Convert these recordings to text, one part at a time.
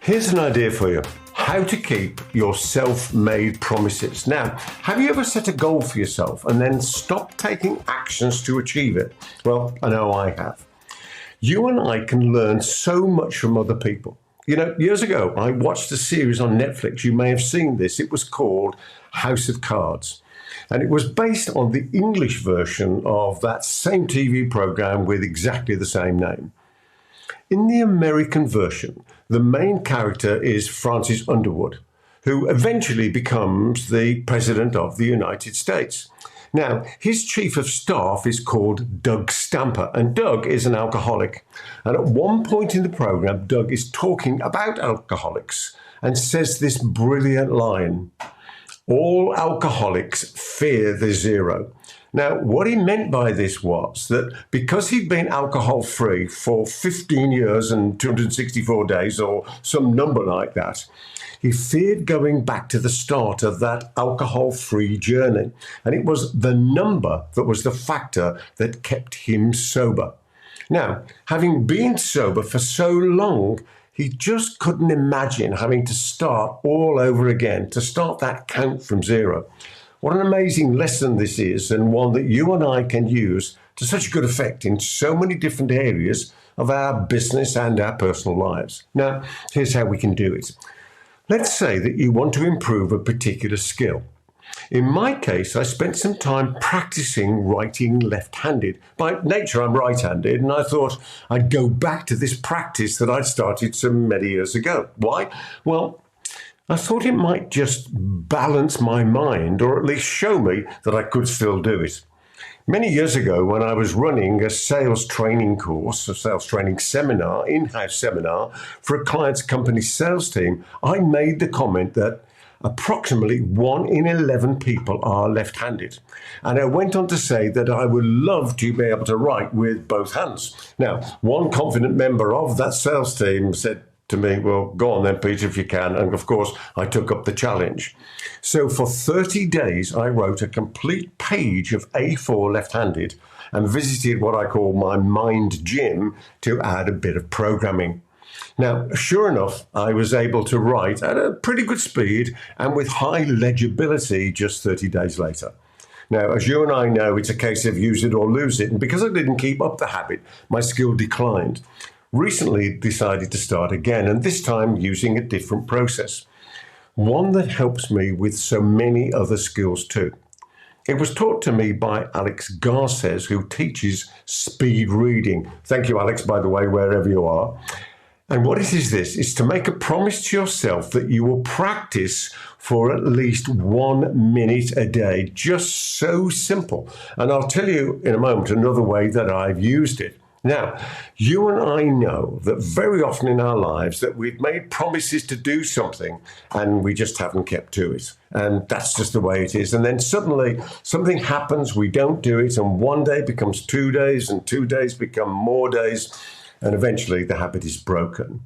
Here's an idea for you. How to keep your self-made promises. Now, have you ever set a goal for yourself and then stopped taking actions to achieve it? Well, I know I have. You and I can learn so much from other people. You know, years ago, I watched a series on Netflix. You may have seen this. It was called House of Cards. And it was based on the English version of that same TV program with exactly the same name. In the American version, the main character is Francis Underwood, who eventually becomes the President of the United States. Now, his chief of staff is called Doug Stamper, and Doug is an alcoholic. And at one point in the program, Doug is talking about alcoholics and says this brilliant line: "All alcoholics fear the zero." Now, what he meant by this was that because he'd been alcohol-free for 15 years and 264 days or some number like that, he feared going back to the start of that alcohol-free journey. And it was the number that was the factor that kept him sober. Now, having been sober for so long, he just couldn't imagine having to start all over again, to start that count from zero. What an amazing lesson this is, and one that you and I can use to such good effect in so many different areas of our business and our personal lives. Now, here's how we can do it. Let's say that you want to improve a particular skill. In my case, I spent some time practicing writing left-handed. By nature, I'm right-handed, and I thought I'd go back to this practice that I'd started so many years ago. Why? Well, I thought it might just balance my mind, or at least show me that I could still do it. Many years ago, when I was running a sales training course, a sales training seminar, in-house seminar, for a client's company sales team, I made the comment that approximately 1 in 11 people are left-handed. And I went on to say that I would love to be able to write with both hands. Now, one confident member of that sales team said to me, "Well, go on then, Peter, if you can." And of course, I took up the challenge. So for 30 days, I wrote a complete page of A4 left-handed and visited what I call my mind gym to add a bit of programming. Now, sure enough, I was able to write at a pretty good speed and with high legibility just 30 days later. Now, as you and I know, it's a case of use it or lose it. And because I didn't keep up the habit, my skill declined. Recently decided to start again, and this time using a different process. One that helps me with so many other skills too. It was taught to me by Alex Garces, who teaches speed reading. Thank you, Alex, by the way, wherever you are. And what it is this, is to make a promise to yourself that you will practice for at least 1 minute a day. Just so simple. And I'll tell you in a moment another way that I've used it. Now, you and I know that very often in our lives that we've made promises to do something and we just haven't kept to it. And that's just the way it is. And then suddenly something happens, we don't do it, and one day becomes 2 days, and 2 days become more days, and eventually the habit is broken.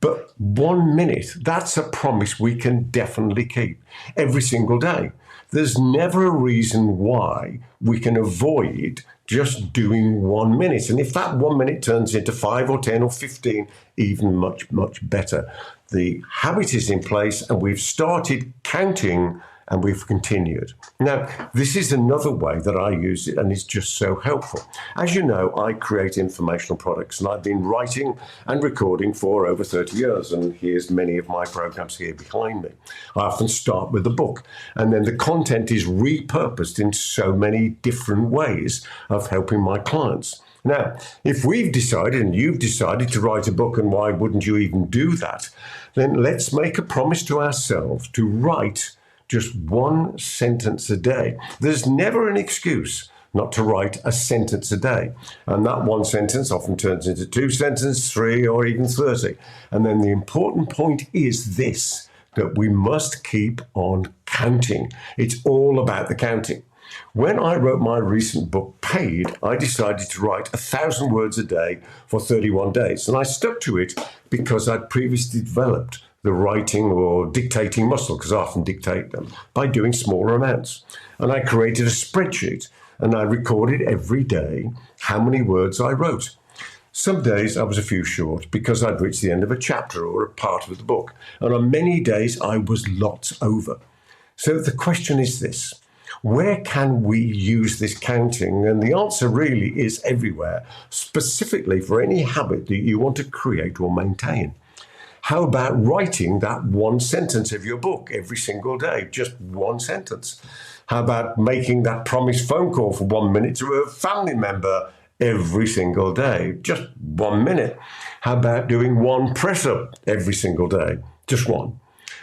But 1 minute, that's a promise we can definitely keep every single day. There's never a reason why we can avoid just doing 1 minute. And if that 1 minute turns into 5 or 10 or 15, even much, much better. The habit is in place and we've started counting and we've continued. Now, this is another way that I use it, and it's just so helpful. As you know, I create informational products, and I've been writing and recording for over 30 years, and here's many of my programs here behind me. I often start with a book, and then the content is repurposed in so many different ways of helping my clients. Now, if we've decided, and you've decided to write a book, and why wouldn't you even do that, then let's make a promise to ourselves to write just 1 sentence a day. There's never an excuse not to write a sentence a day. And that 1 sentence often turns into 2 sentences, 3, or even 30. And then the important point is this, that we must keep on counting. It's all about the counting. When I wrote my recent book, Paid, I decided to write 1,000 words a day for 31 days. And I stuck to it because I'd previously developed the writing or dictating muscle, because I often dictate them, by doing smaller amounts. And I created a spreadsheet and I recorded every day how many words I wrote. Some days I was a few short because I'd reached the end of a chapter or a part of the book, and on many days I was lots over. So the question is this: where can we use this counting? And the answer really is everywhere, specifically for any habit that you want to create or maintain. How about writing that one sentence of your book every single day? Just one sentence. How about making that promised phone call for 1 minute to a family member every single day? Just 1 minute. How about doing one press up every single day? Just one.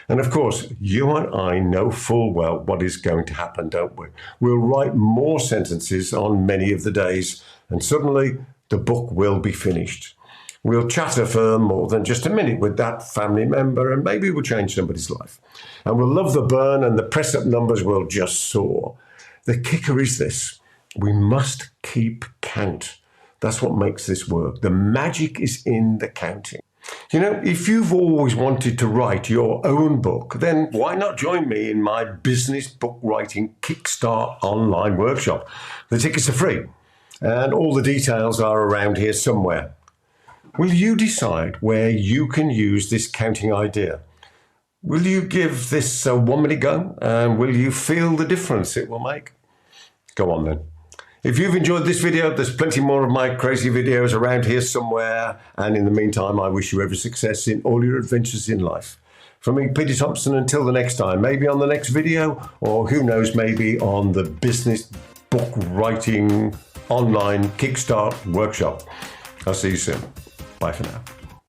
And of course, you and I know full well what is going to happen, don't we? We'll write more sentences on many of the days, and suddenly the book will be finished. We'll chatter for more than just a minute with that family member, and maybe we'll change somebody's life. And we'll love the burn, and the press-up numbers will just soar. The kicker is this: we must keep count. That's what makes this work. The magic is in the counting. You know, if you've always wanted to write your own book, then why not join me in my business book writing Kickstart online workshop? The tickets are free, and all the details are around here somewhere. Will you decide where you can use this counting idea? Will you give this a 1 minute go, and will you feel the difference it will make? Go on then. If you've enjoyed this video, there's plenty more of my crazy videos around here somewhere. And in the meantime, I wish you every success in all your adventures in life. From me, Peter Thomson, until the next time, maybe on the next video, or who knows, maybe on the business book writing online Kickstart workshop. I'll see you soon. Bye for now.